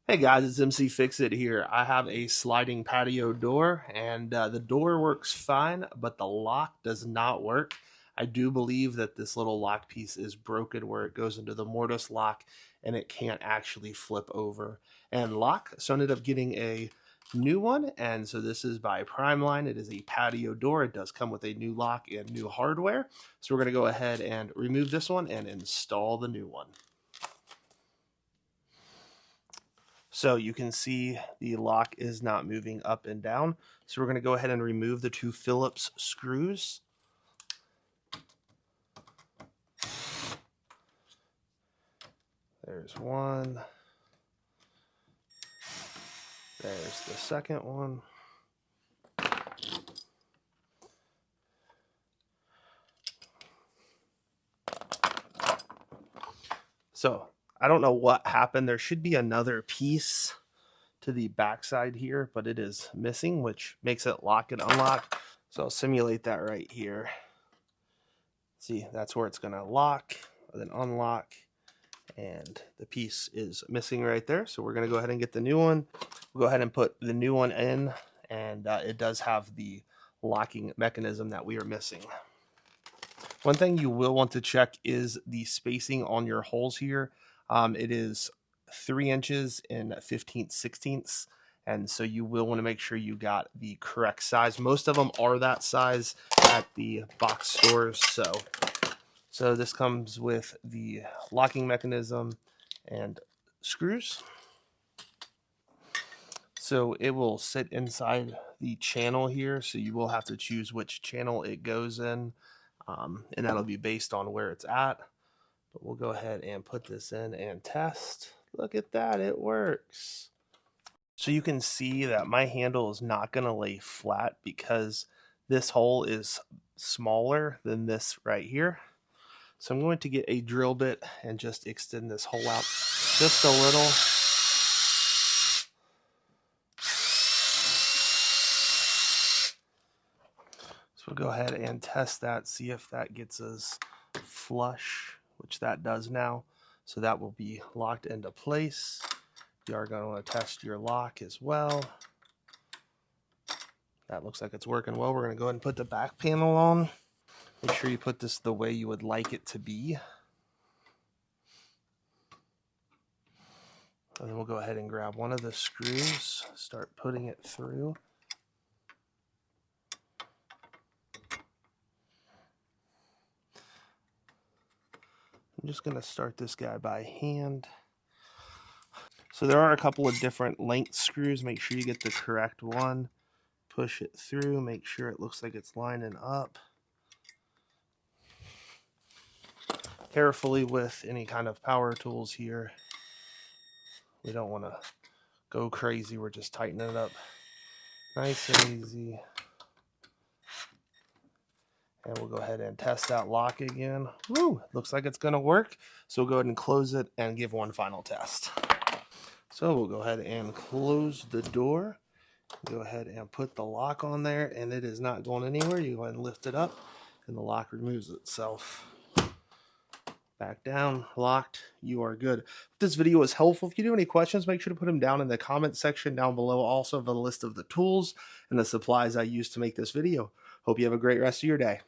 Hey guys, it's MC Fix It here. I have a sliding patio door and the door works fine, but the lock does not work. I do believe that this little lock piece is broken where it goes into the mortise lock and it can't actually flip over and lock. So I ended up getting a new one, and so this is by Primeline. It is a patio door. It does come with a new lock and new hardware. So we're going to go ahead and remove this one and install the new one. So you can see the lock is not moving up and down. So we're going to go ahead and remove the two Phillips screws. There's one. There's the second one. So I don't know what happened. There should be another piece to the backside here, but it is missing, which makes it lock and unlock. So I'll simulate that right here. See, that's where it's going to lock, then unlock, and the piece is missing right there. So we're going to go ahead and get the new one. We'll go ahead and put the new one in, and it does have the locking mechanism that we are missing. One thing you will want to check is the spacing on your holes here. It is 3 inches and 15/16, and so you will want to make sure you got the correct size. Most of them are that size at the box stores. So this comes with the locking mechanism and screws. So it will sit inside the channel here, so you will have to choose which channel it goes in, and that'll be based on where it's at. But we'll go ahead and put this in and test. Look at that, it works. So you can see that my handle is not going to lay flat because this hole is smaller than this right here. So I'm going to get a drill bit and just extend this hole out just a little. So we'll go ahead and test that, see if that gets us flush, which that does now. So that will be locked into place. You are going to want to test your lock as well. That looks like it's working well. We're going to go ahead and put the back panel on. Make sure you put this the way you would like it to be. And then we'll go ahead and grab one of the screws, start putting it through. I'm just going to start this guy by hand. So there are a couple of different length screws. Make sure you get the correct one. Push it through, make sure it looks like it's lining up. Carefully with any kind of power tools here. We don't want to go crazy. We're just tightening it up nice and easy. And we'll go ahead and test that lock again. Woo! Looks like it's going to work. So we'll go ahead and close it and give one final test. So we'll go ahead and close the door. Go ahead and put the lock on there, and it is not going anywhere. You go ahead and lift it up, and the lock removes itself. Back down, locked, you are good. If this video was helpful, if you do have any questions, make sure to put them down in the comment section down below. Also, the list of the tools and the supplies I used to make this video. Hope you have a great rest of your day.